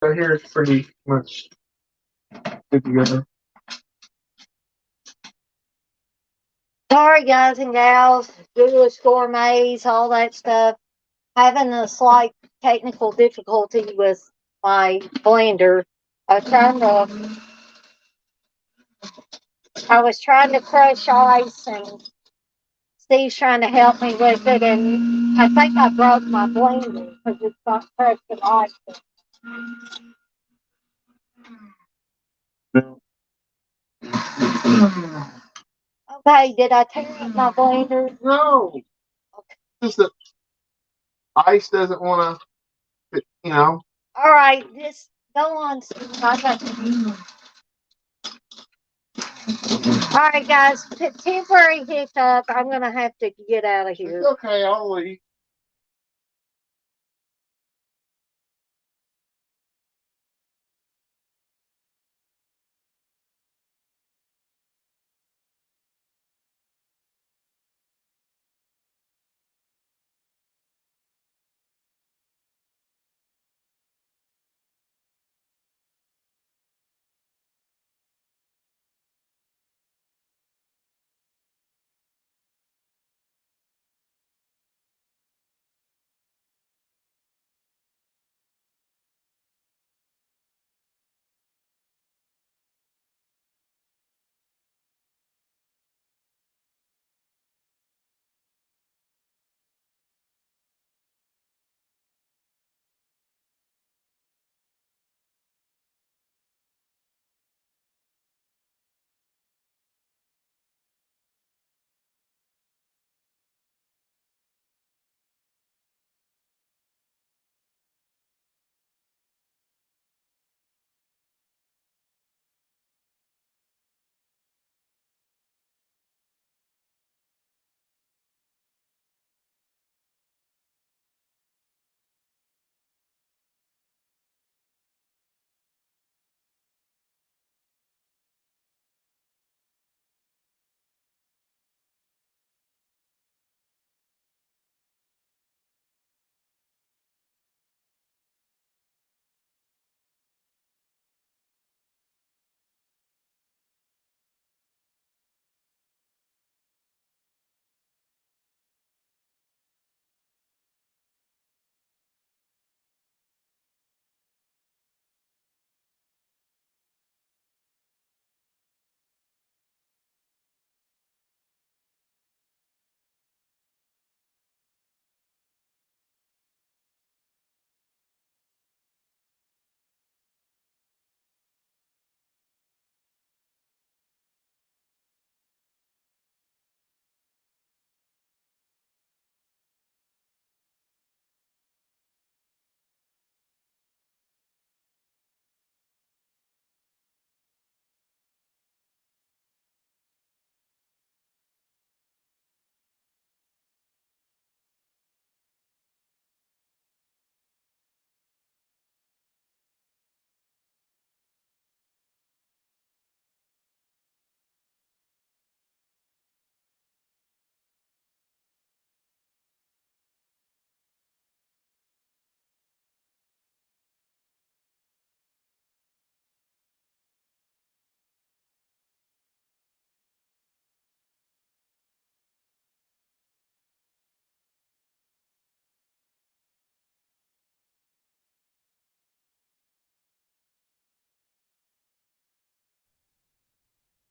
Right here is pretty much good to go. Sorry, guys and gals, Julius gourmets, all that stuff. Having a slight technical difficulty with my blender. I was trying to, I was trying to crush ice, and Steve's trying to help me with it, and I think I broke my blender because it's not crushing ice. No. Okay, did I tear up my blender? No. Just that ice doesn't want to, All right, just go on, Steve. I got you. All right, guys, temporary hiccup. I'm going to have to get out of here. It's okay, I'll leave.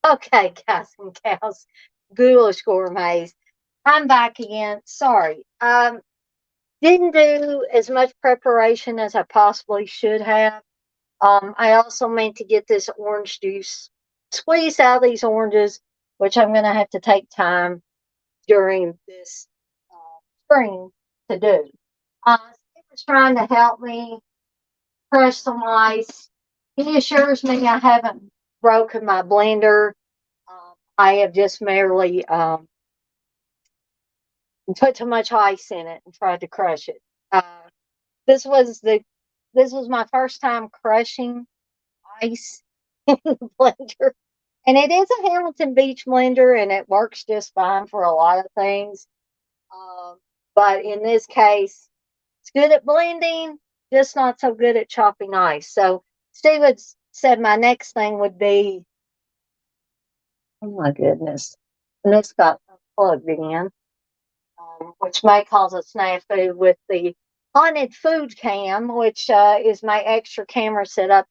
Okay, guys and gals, Ghoulish gourmets. I'm back again. Sorry. Didn't do as much preparation as I possibly should have. I also meant to get this orange juice squeezed out of these oranges, which I'm going to have to take time during this spring to do. Steve was trying to help me crush some ice. He assures me I haven't broken my blender. I have just merely put too much ice in it and tried to crush it. This was the this was my first time crushing ice in the blender, and it is a Hamilton Beach blender, and it works just fine for a lot of things. Um, but in this case, it's good at blending. just not so good at chopping ice. So Steve had said my next thing would be, oh my goodness, and this got plugged in, which may cause a snafu with the haunted food cam, which is my extra camera setup.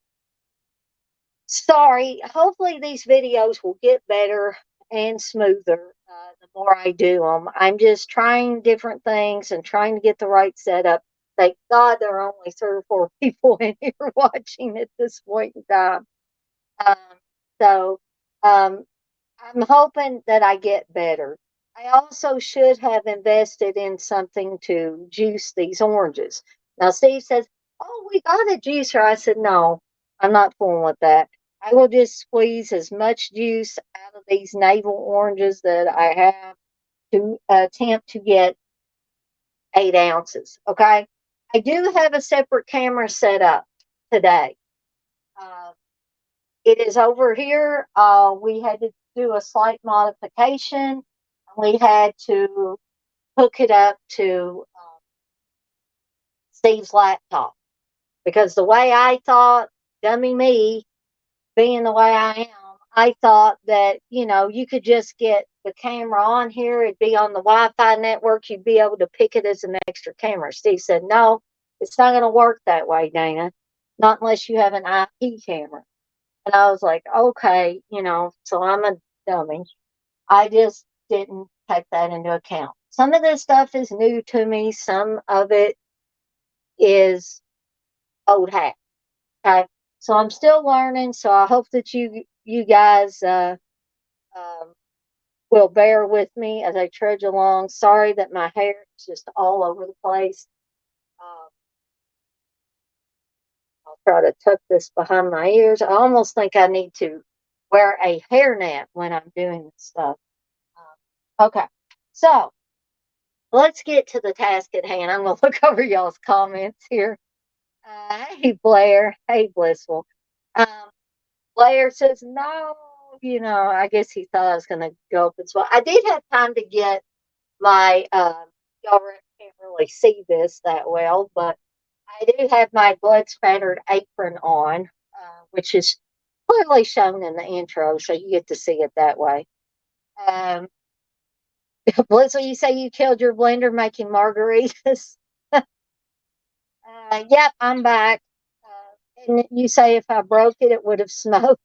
Sorry, hopefully these videos will get better and smoother the more I do them. I'm just trying different things and trying to get the right setup. Thank God there are only 3 or 4 people in here watching at this point in time. Um, so I'm hoping that I get better. I also should have invested in something to juice these oranges. Now, Steve says, "Oh, we got a juicer." I said, "No, I'm not fooling with that. I will just squeeze as much juice out of these navel oranges that I have to attempt to get 8 ounces." Okay. I do have a separate camera set up today. Uh, it is over here. We had to do a slight modification. We had to hook it up to Steve's laptop because the way I thought, dummy me, being the way I am, I thought that, you could just get the camera on here. It'd be on the Wi-Fi network. You'd be able to pick it as an extra camera. Steve said, "No, it's not going to work that way, Dana. Not unless you have an IP camera." And I was like, okay, so I'm a dummy. I just didn't take that into account. Some of this stuff is new to me. Some of it is old hat. Okay. So I'm still learning. So I hope that you guys um, will bear with me as I trudge along. Sorry that my hair is just all over the place. Um, I'll try to tuck this behind my ears. I almost think I need to wear a hairnet when I'm doing this stuff. Okay, so let's get to the task at hand. I'm going to look over y'all's comments here. Hey, Blair. Hey, Blissful. Um, Blair says, no, I guess he thought I was going to go up as well. I did have time to get my, y'all can't really see this that well, but I do have my blood spattered apron on, which is clearly shown in the intro, so you get to see it that way. Blissful, you say you killed your blender making margaritas? Yep, I'm back. And you say if I broke it, it would have smoked.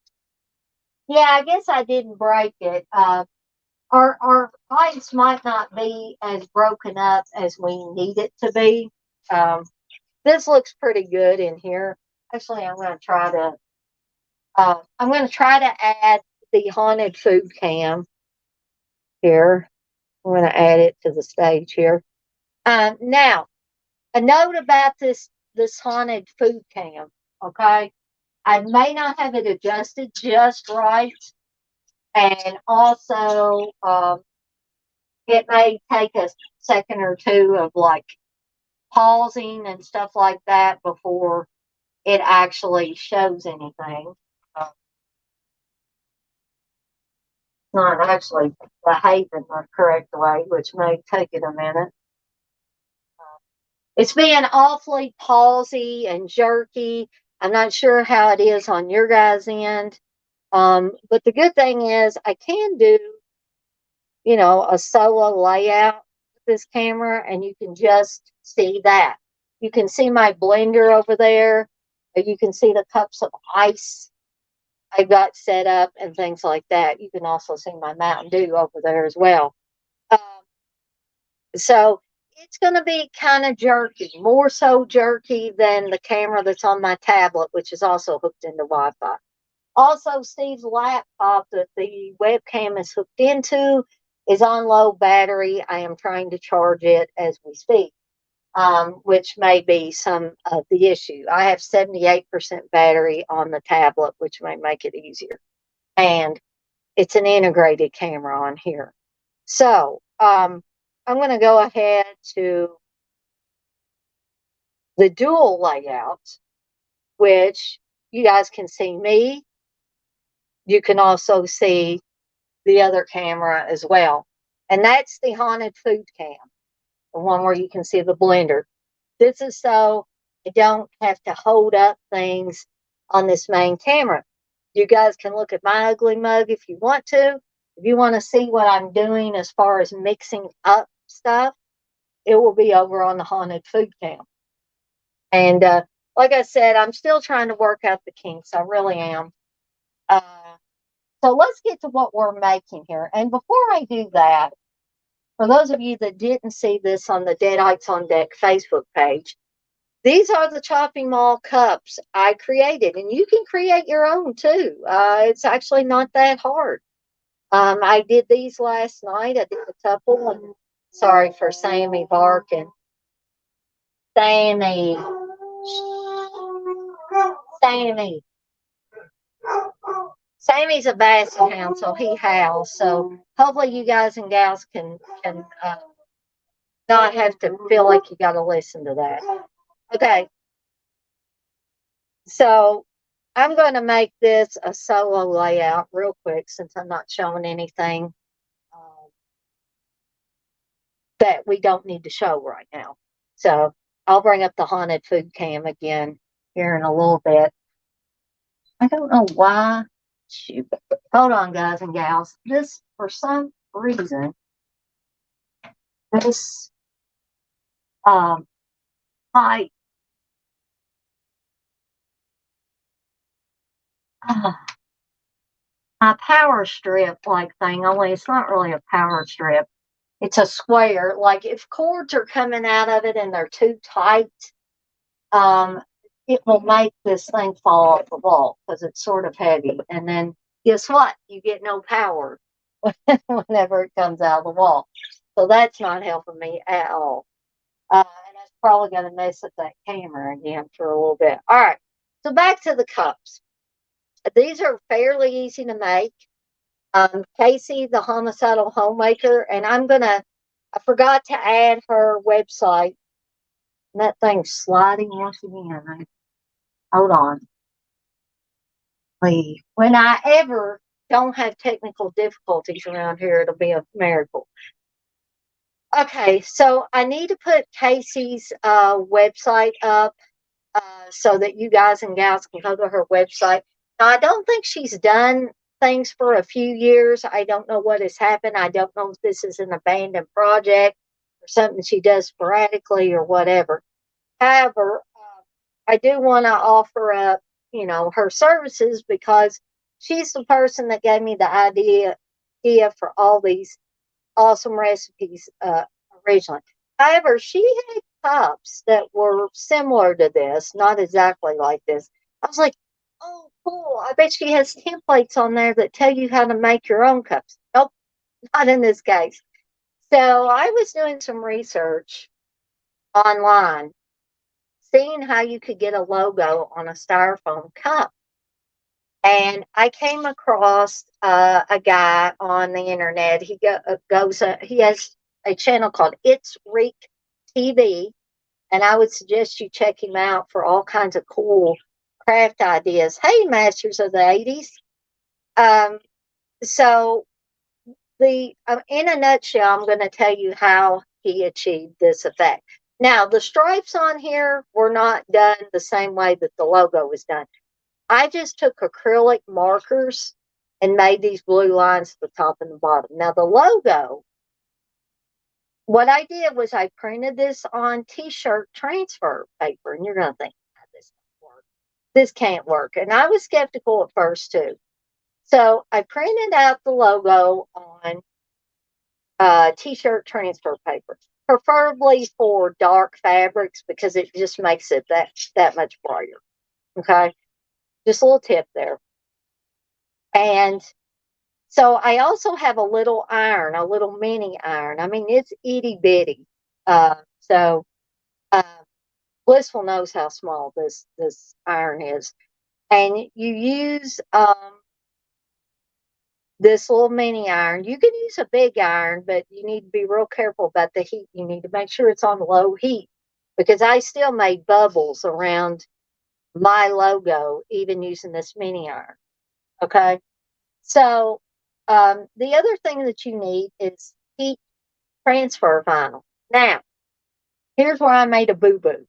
Yeah, I guess I didn't break it. Our ice might not be as broken up as we need it to be. This looks pretty good in here. Actually, I'm going to try to add the haunted food cam here. I'm going to add it to the stage here. Now, a note about this haunted food cam. Okay, I may not have it adjusted just right, and also it may take a second or two of like pausing and stuff like that before it actually shows anything. Not actually behaving the correct way, which may take it a minute. It's being awfully palsy and jerky. I'm not sure how it is on your guys' end. But the good thing is I can do, a solo layout with this camera, and you can just see that. You can see my blender over there. You can see the cups of ice I've got set up and things like that. You can also see my Mountain Dew over there as well. Um, so it's going to be kind of jerky, more so jerky than the camera that's on my tablet, which is also hooked into Wi-Fi. Also, Steve's laptop that the webcam is hooked into is on low battery. I am trying to charge it as we speak, which may be some of the issue. I have 78% battery on the tablet, which may make it easier. And it's an integrated camera on here. So I'm going to go ahead to the dual layout, which you guys can see me. You can also see the other camera as well. And that's the haunted food cam, the one where you can see the blender. This is so I don't have to hold up things on this main camera. You guys can look at my ugly mug if you want to. If you want to see what I'm doing as far as mixing up stuff, it will be over on the haunted food cam. And like I said, I'm still trying to work out the kinks. I really am. Uh, so let's get to what we're making here. And before I do that, for those of you that didn't see this on the Deadites on Deck Facebook page, these are the chopping mall cups I created, and you can create your own too. It's actually not that hard. I did these last night. I did a couple. And sorry for Sammy barking. Sammy. Sammy. Sammy's a basset hound, so he howls. So hopefully you guys and gals can not have to feel like you got to listen to that. Okay. So I'm going to make this a solo layout real quick since I'm not showing anything that we don't need to show right now. So I'll bring up the haunted food cam again here in a little bit. I don't know why. Shoot. Hold on, guys and gals. This, for some reason, this light, my power strip like thing, only it's not really a power strip. It's a square. Like if cords are coming out of it and they're too tight, it will make this thing fall off the wall because it's sort of heavy. And then guess what? You get no power whenever it comes out of the wall. So that's not helping me at all. And that's probably going to mess up that camera again for a little bit. All right. So back to the cups. These are fairly easy to make. Casey, the homicidal homemaker, and I forgot to add her website. And that thing's sliding once again. Hold on. Please. When I ever don't have technical difficulties around here, it'll be a miracle. Okay, so I need to put Casey's website up so that you guys and gals can go to her website. Now, I don't think she's done things for a few years. I don't know what has happened. I don't know if this is an abandoned project or something she does sporadically or whatever. However, I do want to offer up, her services because she's the person that gave me the idea for all these awesome recipes originally. However, she had cups that were similar to this, not exactly like this. I was like, oh, cool. I bet she has templates on there that tell you how to make your own cups. Nope, not in this case. So I was doing some research online, seeing how you could get a logo on a styrofoam cup. And I came across a guy on the internet. He he has a channel called It's Reek TV. And I would suggest you check him out for all kinds of cool craft ideas. Hey, masters of the 80s. So in a nutshell, I'm going to tell you how he achieved this effect. Now, the stripes on here were not done the same way that the logo was done. I just took acrylic markers and made these blue lines at the top and the bottom. Now, the logo, what I did was I printed this on t-shirt transfer paper, and you're going to think, this doesn't work. This can't work. And I was skeptical at first, too. So I printed out the logo on t-shirt transfer paper, preferably for dark fabrics because it just makes it that much brighter. Okay, just a little tip there. And so I also have a little iron, a little mini iron. I mean, it's itty bitty. So Blissful knows how small this iron is, and you use this little mini iron. You can use a big iron, but you need to be real careful about the heat. You need to make sure it's on low heat because I still made bubbles around my logo, even using this mini iron. Okay. So the other thing that you need is heat transfer vinyl. Now, here's where I made a boo-boo.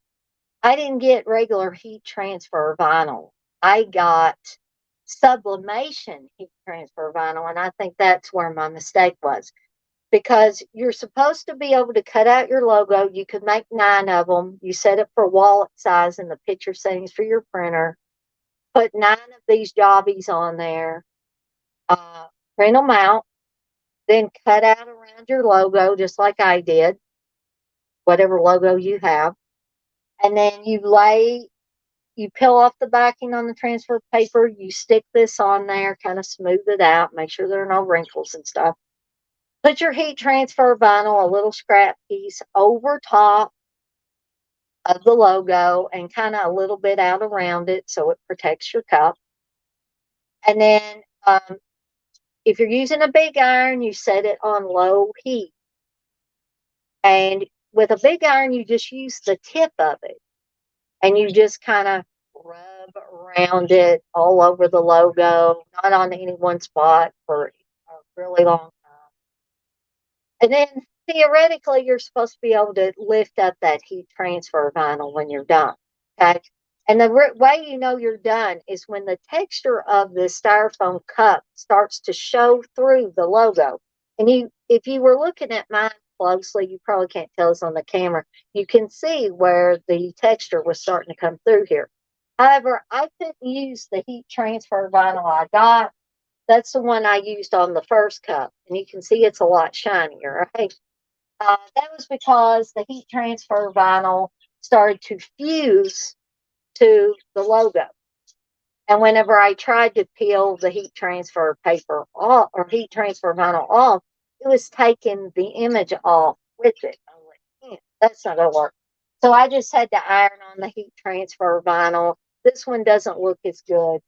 I didn't get regular heat transfer vinyl. I got sublimation heat transfer vinyl, and I think that's where my mistake was. Because you're supposed to be able to cut out your logo. You could make 9 of them. You set it for wallet size in the picture settings for your printer. Put 9 of these jobbies on there. Print them out. Then cut out around your logo, just like I did, whatever logo you have. And then you peel off the backing on the transfer paper. You stick this on there, kind of smooth it out, make sure there are no wrinkles and stuff. Put your heat transfer vinyl, a little scrap piece, over top of the logo and kind of a little bit out around it so it protects your cup. And then if you're using a big iron, you set it on low heat. And with a big iron, you just use the tip of it. And you just kind of rub around it all over the logo, not on any one spot for a really long time. And then theoretically, you're supposed to be able to lift up that heat transfer vinyl when you're done. Okay. And the way you know you're done is when the texture of the styrofoam cup starts to show through the logo. And if you were looking at mine closely, you probably can't tell us on the camera. You can see where the texture was starting to come through here. However, I couldn't use the heat transfer vinyl I got. That's the one I used on the first cup. And you can see it's a lot shinier, right? That was because the heat transfer vinyl started to fuse to the logo. And whenever I tried to peel the heat transfer paper off or heat transfer vinyl off, it was taking the image off with it. I was like, that's not going to work. So I just had to iron on the heat transfer vinyl. This one doesn't look as good,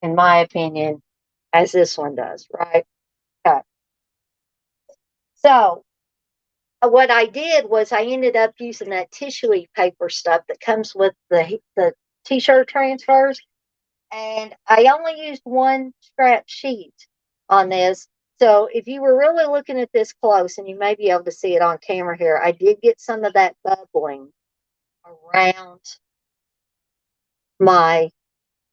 in my opinion, as this one does, right? Okay. So what I did was I ended up using that tissue paper stuff that comes with the t-shirt transfers. And I only used 1 scrap sheet on this. So if you were really looking at this close, and you may be able to see it on camera here, I did get some of that bubbling around my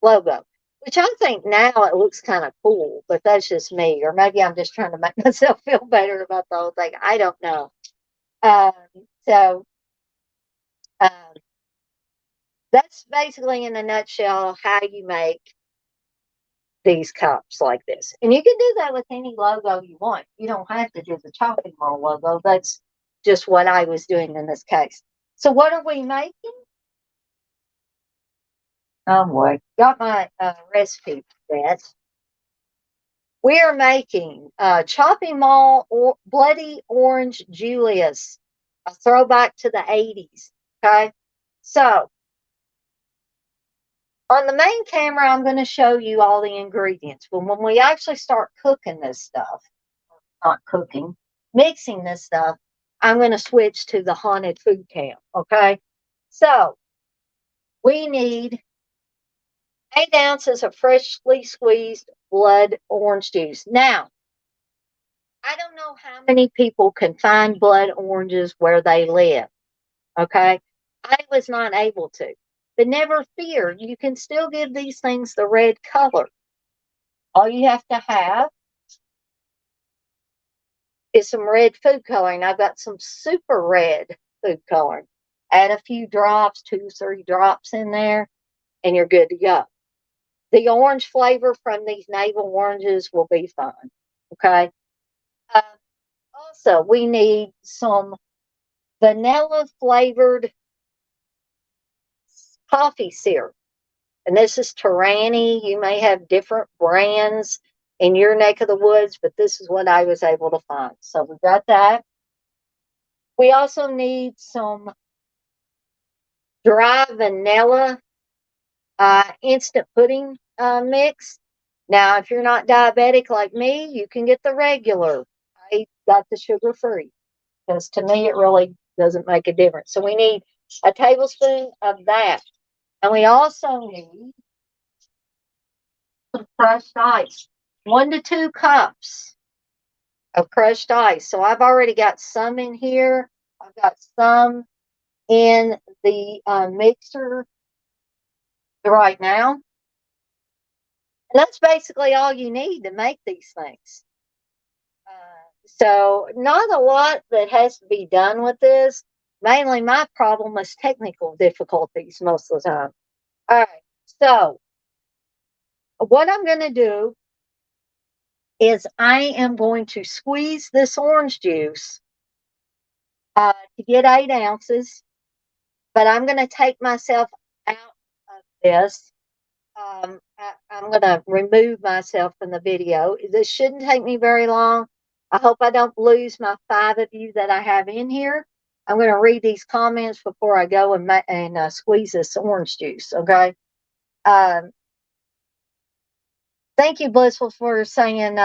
logo, which I think now it looks kind of cool, but that's just me. Or maybe I'm just trying to make myself feel better about the whole thing. I don't know. So that's basically in a nutshell how you make these cups like this. And you can do that with any logo you want. You don't have to do the chopping mall logo. That's just what I was doing in this case. So what are we making? Oh boy, got my recipe for this. We are making chopping mall or bloody orange Julius, a throwback to the 80s. Okay, so on the main camera, I'm going to show you all the ingredients. But when we actually start cooking this stuff, not cooking, mixing this stuff, I'm going to switch to the haunted food cam. Okay, so we need 8 ounces of freshly squeezed blood orange juice. Now, I don't know how many people can find blood oranges where they live. Okay, I was not able to. But never fear, you can still give these things the red color. All you have to have is some red food coloring. I've got some super red food coloring. Add a few drops, 2, 3 drops in there, and you're good to go. The orange flavor from these navel oranges will be fine. Okay. Also, we need some vanilla flavored coffee syrup. And this is Tyranny. You may have different brands in your neck of the woods, but this is what I was able to find. So we got that. We also need some dry vanilla instant pudding mix. Now, if you're not diabetic like me, you can get the regular. I got the sugar-free because to me it really doesn't make a difference. So we need a tablespoon of that. And we also need some crushed ice. 1 to 2 cups of crushed ice. So I've already got some in here. I've got some in the mixer right now. And that's basically all you need to make these things. So, not a lot that has to be done with this. Mainly, my problem is technical difficulties most of the time. All right. So, what I'm going to do is I am going to squeeze this orange juice to get 8 ounces, but I'm going to take myself out of this. I'm going to remove myself from the video. This shouldn't take me very long. I hope I don't lose my 5 of you that I have in here. I'm going to read these comments before I go and squeeze this orange juice. Okay. Um, Thank you, Blissful, for saying,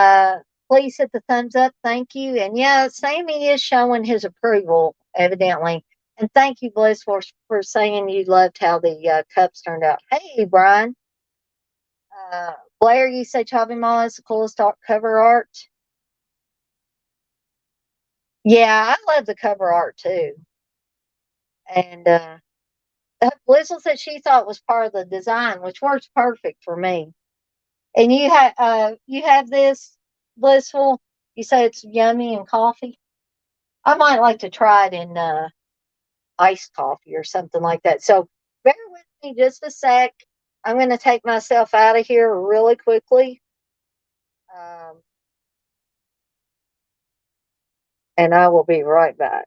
please hit the thumbs up. Thank you. And yeah, Sammy is showing his approval, evidently. And thank you, Blissful, for saying you loved how the cups turned out. Hey, Brian. Uh, Blair, you say Chopping Mall is the coolest cover art. Yeah, I love the cover art too. And Blissful said she thought it was part of the design, which works perfect for me. And you have this, Blissful. You say it's yummy and coffee. I might like to try it in iced coffee or something like that. So bear with me just a sec. I'm going to take myself out of here really quickly. And I will be right back.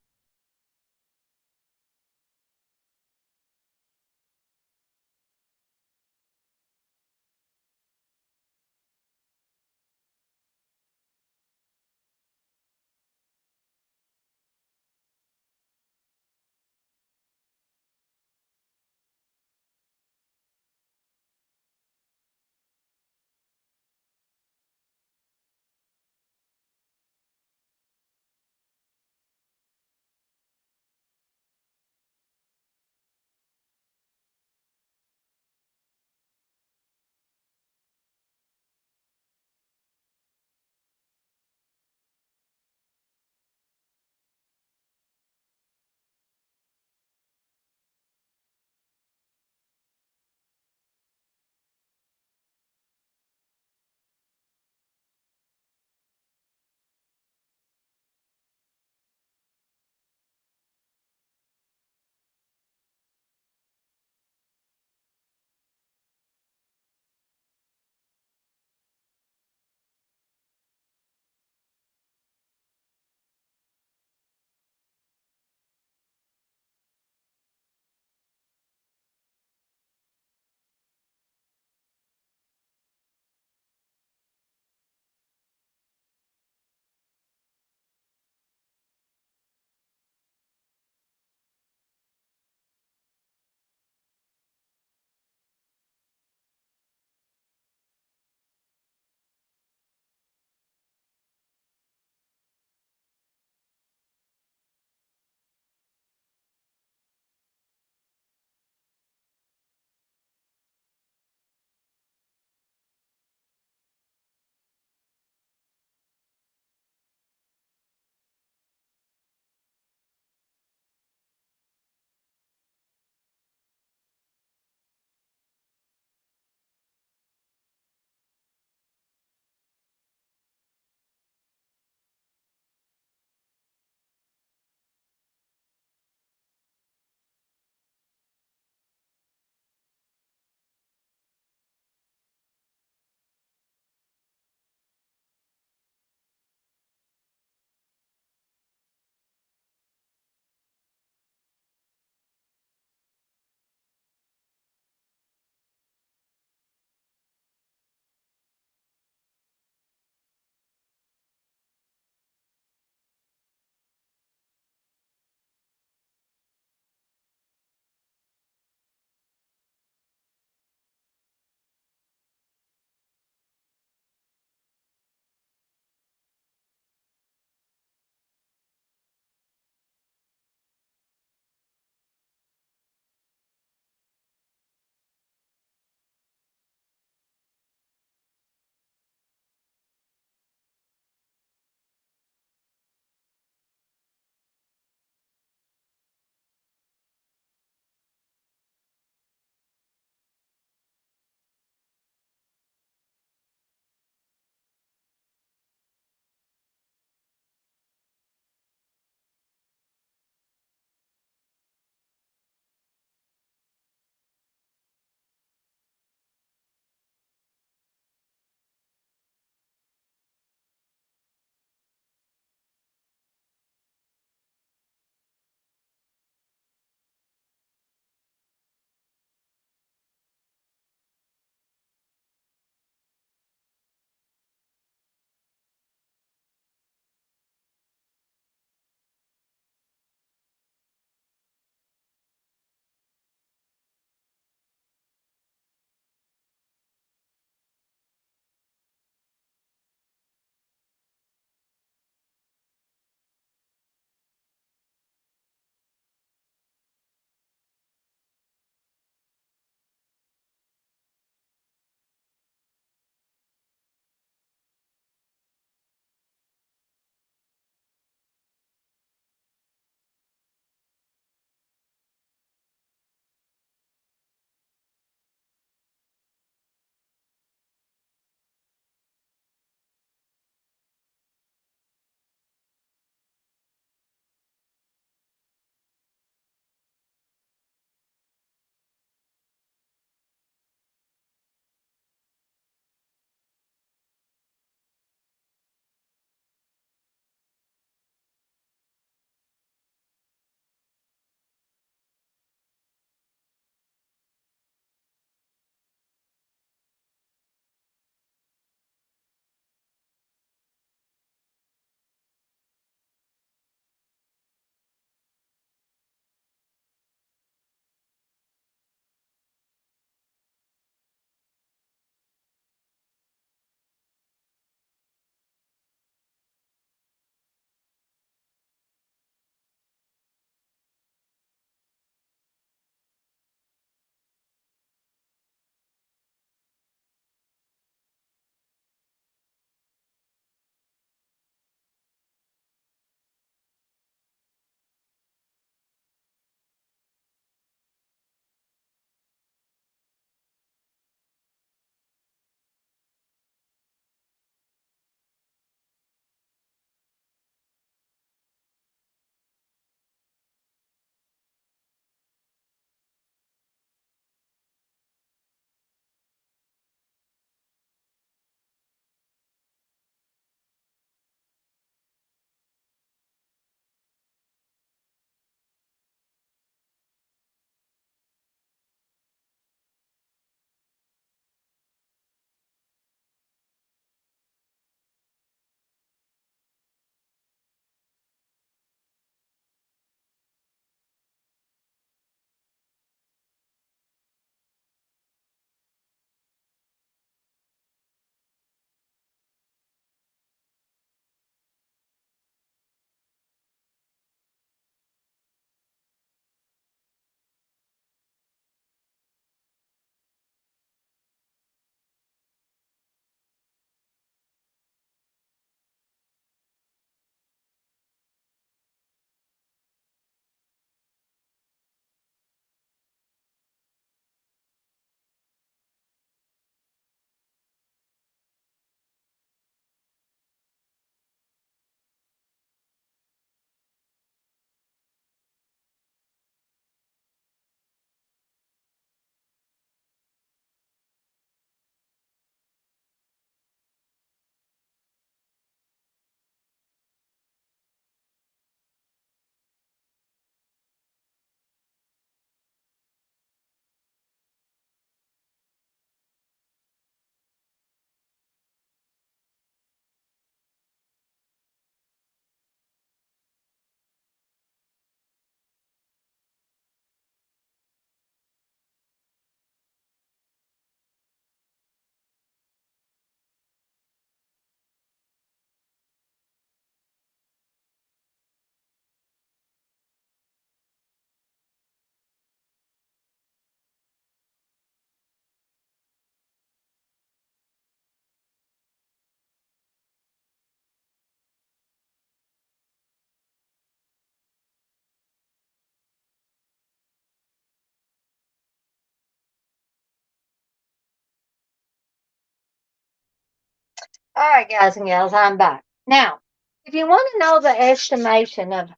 All right, guys and gals, I'm back. Now, if you want to know the estimation of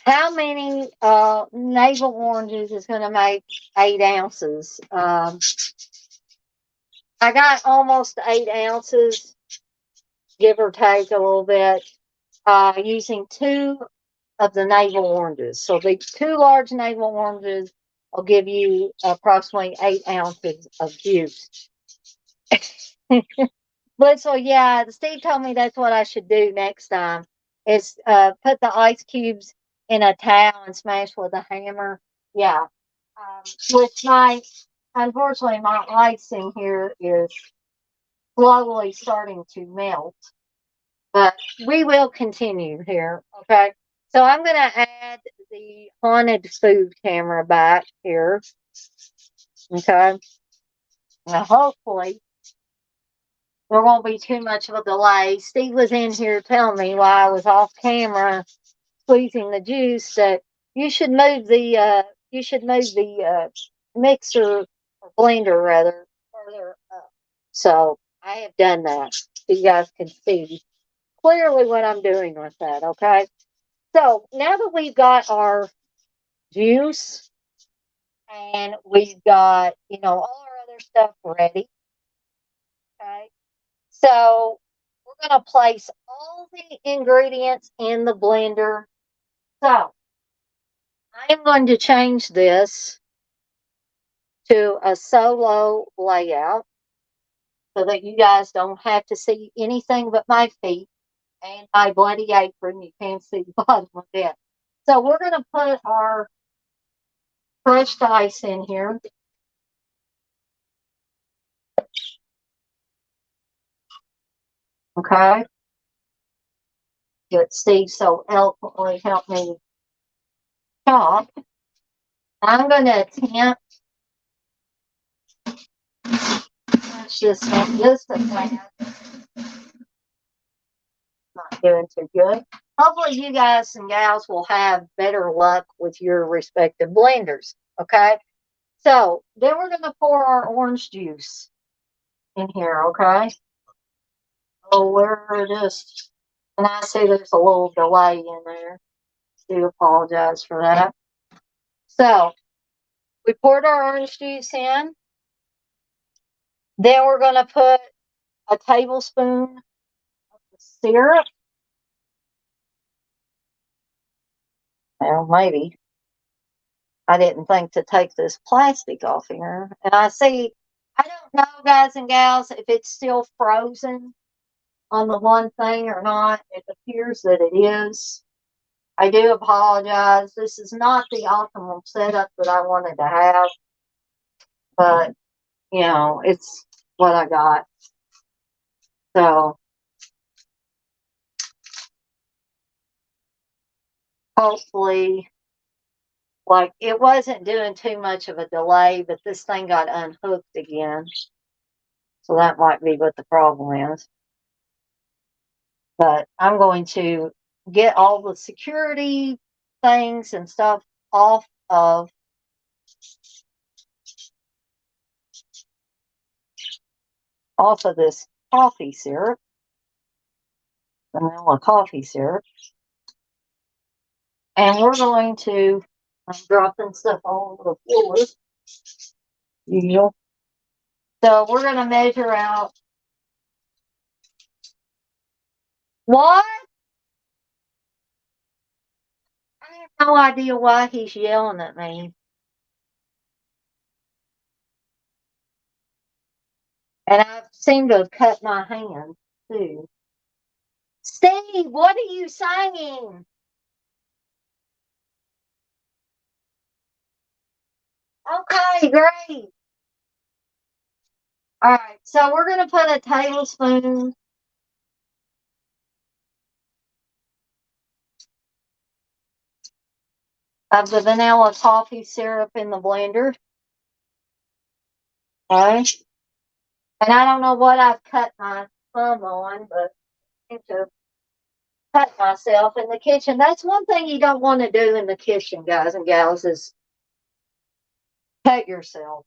how many navel oranges is going to make 8 ounces, I got almost 8 ounces, give or take a little bit, using 2 of the navel oranges. So the 2 large navel oranges will give you approximately 8 ounces of juice. But so yeah, Steve told me that's what I should do next time is put the ice cubes in a towel and smash with a hammer. Yeah. Which unfortunately my ice in here is slowly starting to melt. But we will continue here. Okay. So I'm gonna add the haunted food camera back here. Okay. Now hopefully there won't be too much of a delay. Steve was in here telling me while I was off camera squeezing the juice that you should move the mixer or blender rather further up. So I have done that. So you guys can see clearly what I'm doing with that. Okay. So now that we've got our juice and we've got all our other stuff ready. Okay. So we're going to place all the ingredients in the blender. So I am going to change this to a solo layout so that you guys don't have to see anything but my feet and my bloody apron. You can't see the bottom of it. So we're going to put our crushed ice in here. Okay. That Steve so eloquently helped me chop. I'm going to attempt to punch this in just a second. Not doing too good. Hopefully, you guys and gals will have better luck with your respective blenders. Okay. So then we're going to pour our orange juice in here. Okay. Oh, where it is. And I see there's a little delay in there. Do apologize for that. So we poured our orange juice in. Then we're going to put a tablespoon of the syrup. Well, maybe. I didn't think to take this plastic off here. And I don't know, guys and gals, if it's still frozen on the one thing or not. It appears that it is. I do apologize. This is not the optimal setup that I wanted to have. But, it's what I got. So, hopefully, like, it wasn't doing too much of a delay, but this thing got unhooked again. So that might be what the problem is. But I'm going to get all the security things and stuff off of this coffee syrup, vanilla coffee syrup. And we're going to, I'm dropping stuff all over the floor, usual. So we're going to measure out. What? I have no idea why he's yelling at me. And I seem to have cut my hand, too. Steve, what are you saying? Okay, great. All right, so we're going to put a tablespoon of the vanilla coffee syrup in the blender. Okay. And I don't know what I've cut my thumb on, but I need to cut myself in the kitchen. That's one thing you don't want to do in the kitchen, guys and gals, is cut yourself.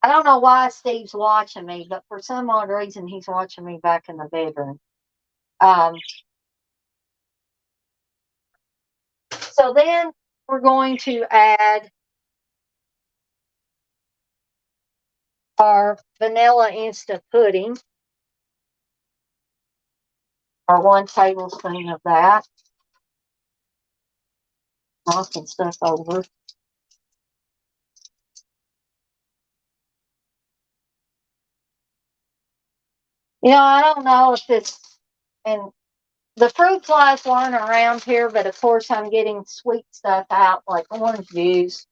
I don't know why Steve's watching me, but for some odd reason, he's watching me back in the bedroom. So then we're going to add our vanilla instant pudding, or 1 tablespoon of that. Knocking stuff over. I don't know if it's, and the fruit flies weren't around here, but of course I'm getting sweet stuff out like orange juice,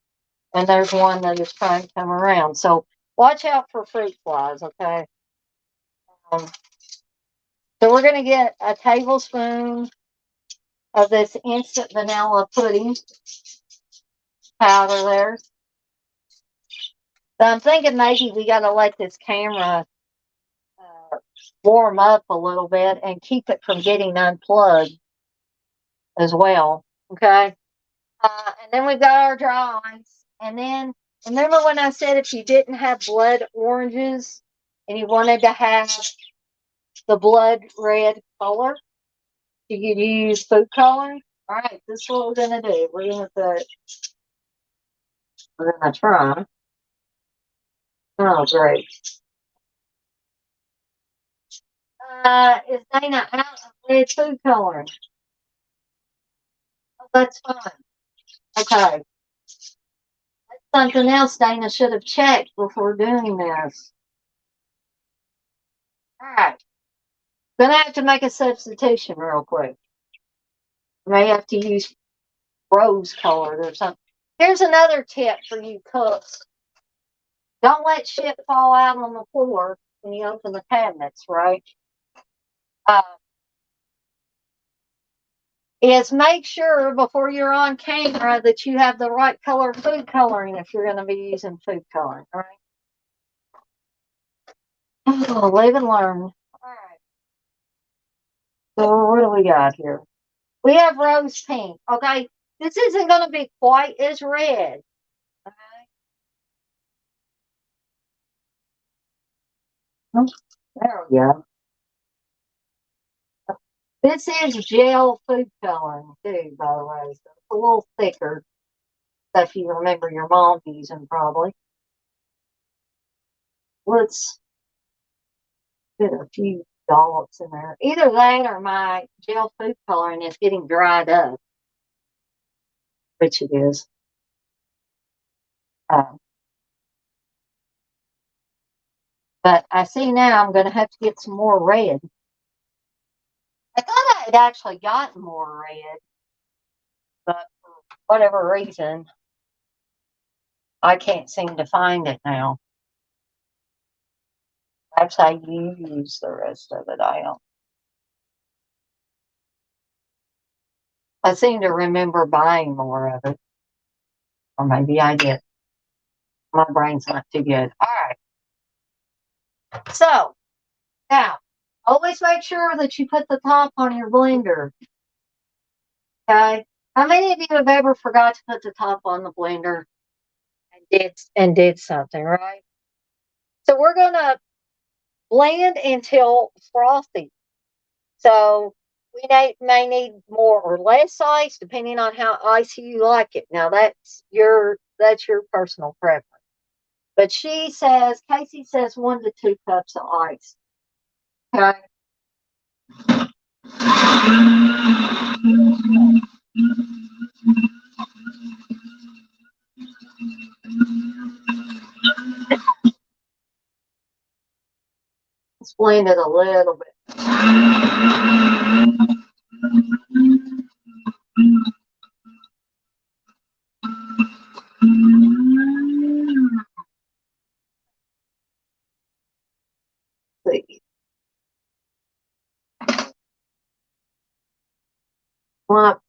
and there's one that is trying to come around. So watch out for fruit flies, okay? So we're going to get a tablespoon of this instant vanilla pudding powder there. So I'm thinking maybe we got to let this camera warm up a little bit and keep it from getting unplugged as well. Okay. And then we've got our dry ice. And then remember when I said if you didn't have blood oranges and you wanted to have the blood red color, you could use food coloring. All right, this is what we're going to do. We're going to try. Oh, great. Is Dana out of red food coloring? Oh, that's fine. Okay. That's something else Dana should have checked before doing this. All right. Gonna have to make a substitution real quick. May have to use rose colored or something. Here's another tip for you cooks. Don't let shit fall out on the floor when you open the cabinets, right? Is make sure before you're on camera that you have the right color food coloring if you're going to be using food coloring, all right? Oh, live and learn. All right. So what do we got here? We have rose pink. Okay. This isn't going to be quite as red. Okay. There we go. This is gel food coloring too, by the way. So it's a little thicker. If you remember your mom using probably. Let's get a few dollops in there. Either that or my gel food coloring is getting dried up, which it is. But I see now I'm going to have to get some more red. I thought I had actually gotten more red, but for whatever reason, I can't seem to find it now. Perhaps I use the rest of it. I seem to remember buying more of it. Or maybe I did. My brain's not too good. All right. So, now, always make sure that you put the top on your blender. Okay? How many of you have ever forgot to put the top on the blender and did something, right? So we're gonna blend until frothy. So we may need more or less ice depending on how icy you like it. Now that's your personal preference. But Casey says 1 to 2 cups of ice. Okay. Let's blend it a little bit. See. Want to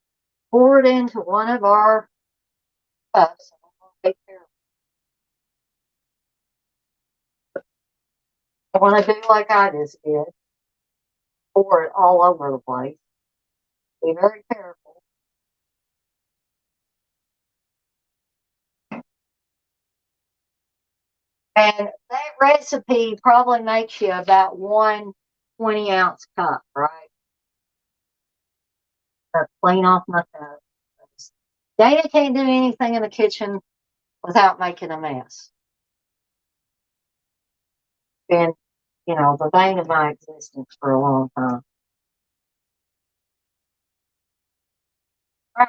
pour it into one of our cups. I want to do like I just did. Pour it all over the place. Be very careful. And that recipe probably makes you about 1 20-ounce cup, right? Clean off my cup. Dana can't do anything in the kitchen without making a mess. Been, the bane of my existence for a long time. All right.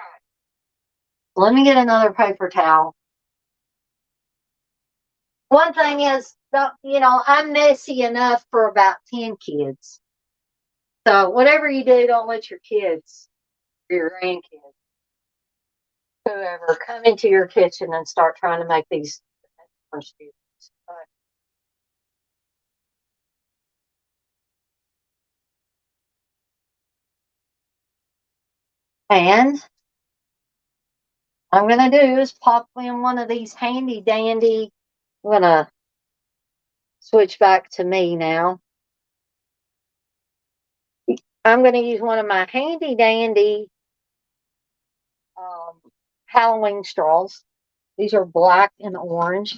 Let me get another paper towel. One thing is, I'm messy enough for about 10 kids. So whatever you do, don't let your kids or your grandkids, whoever, come into your kitchen and start trying to make these munchies. And what I'm going to do is pop in one of these handy dandy. I'm going to switch back to me now. I'm going to use one of my handy dandy Halloween straws. These are black and orange.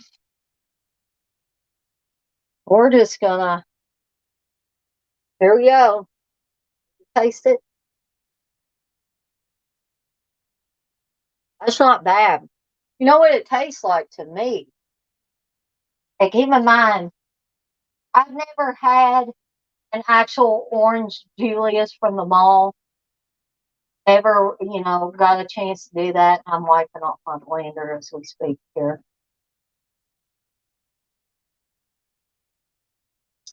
We're just going to, here we go. Taste it. That's not bad. You know what it tastes like to me? And keep in mind, I've never had an actual orange Julius from the mall. Never, got a chance to do that. I'm wiping off my blender as we speak here.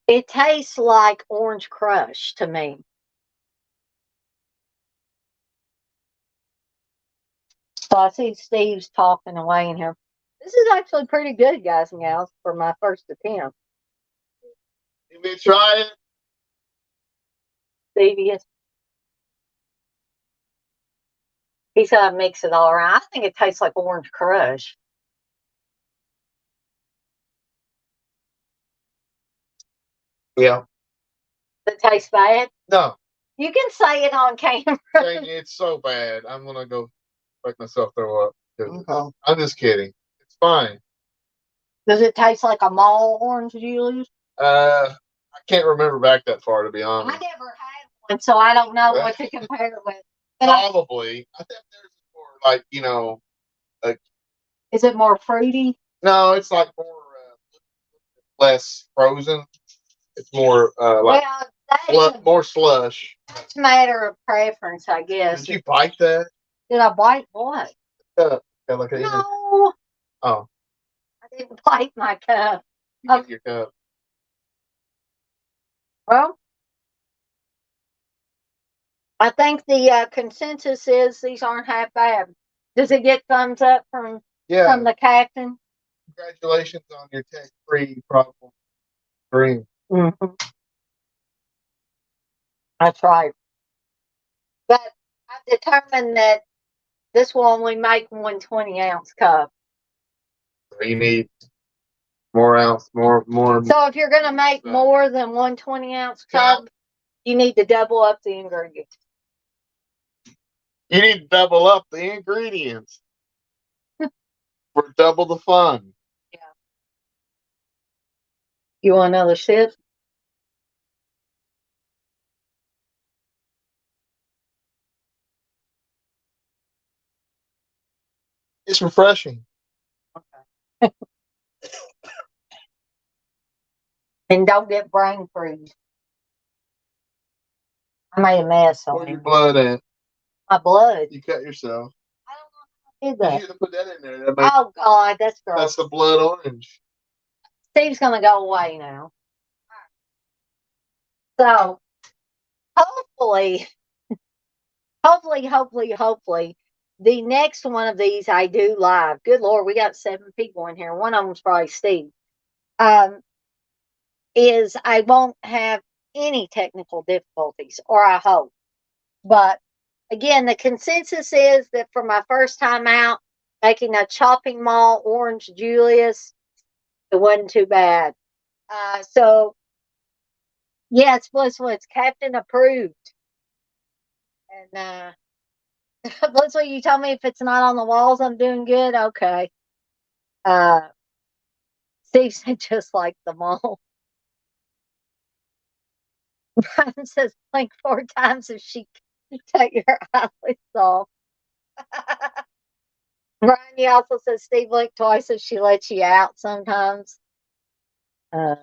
It tastes like Orange Crush to me. So I see Steve's talking away in here. This is actually pretty good, guys and gals, for my first attempt. You may try it. Stevie, he said I mix it all around. I think it tastes like Orange Crush. Yeah. Does it taste bad? No. You can say it on camera. It's so bad. I'm gonna go make myself throw up. Okay. I'm just kidding. It's fine. Does it taste like a mall orange Julius? I can't remember back that far, to be honest. I never had one, so I don't know what to compare it with. But probably. I think there's more like, like. Is it more fruity? No, it's like more less frozen. It's more like more slush. That's a matter of preference, I guess. Did you bite that? Did I bite what? Cup. No. Oh. I didn't bite my cup. You bit your cup. Well, I think the consensus is these aren't half bad. Does it get thumbs up from the captain? Congratulations on your tech-free problem dream. Mm-hmm. That's right. But I've determined that this will only make 1 20-ounce cup. So you need more ounce, more. So if you're going to make more than 1 20-ounce cup, you need to double up the ingredients. You need to double up the ingredients for double the fun. Yeah. You want another sip? It's refreshing. Okay. And don't get brain freeze. I made a mess on Where's your blood at? My blood. You cut yourself. I don't know how I did that. You should have put that in there. Oh God, that's gross. That's the blood orange. Steve's gonna go away now. So hopefully, the next one of these I do live. Good Lord, we got 7 people in here. One of them's probably Steve. Is I won't have any technical difficulties, or I hope. But again, the consensus is that for my first time out making a chopping mall orange Julius, it wasn't too bad. So yes, it's Captain approved. And Blissful, you tell me if it's not on the walls, I'm doing good. Okay. Steve said just like the mall. Brian says blink 4 times if she take your eyelids off. Brian, you also said Steve blink twice if she lets you out sometimes. Uh,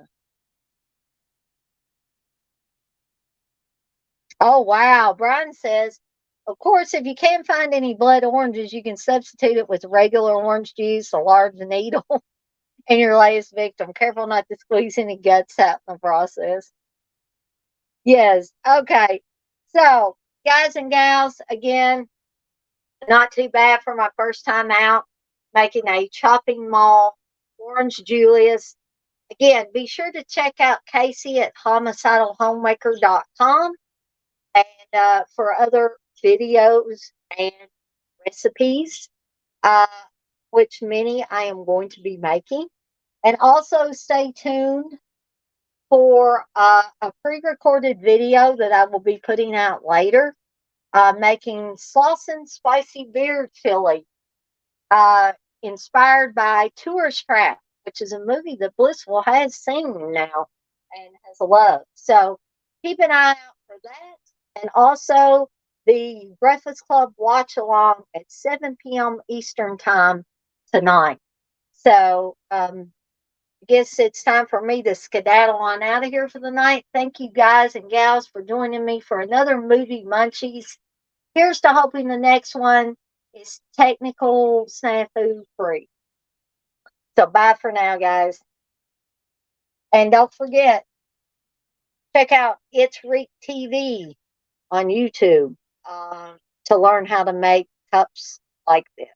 oh, wow. Brian says, of course, if you can't find any blood oranges, you can substitute it with regular orange juice, a large needle, and your latest victim. Careful not to squeeze any guts out in the process. Yes. Okay. So, guys and gals, again, not too bad for my first time out making a chopping mall orange Julius. Again, be sure to check out Casey at homicidalhomemaker.com and for other videos and recipes, uh, which many I am going to be making. And also stay tuned for a pre-recorded video that I will be putting out later, making sauce and spicy beer chili, uh, inspired by Tourist Trap, which is a movie that Blissful has seen now and has loved. So keep an eye out for that. And also the Breakfast Club watch along at 7 p.m. Eastern Time tonight. So I guess it's time for me to skedaddle on out of here for the night. Thank you guys and gals for joining me for another movie Munchies. Here's to hoping the next one is technical snafu free. So bye for now, guys. And don't forget, check out It's Reek TV on YouTube to learn how to make cups like this.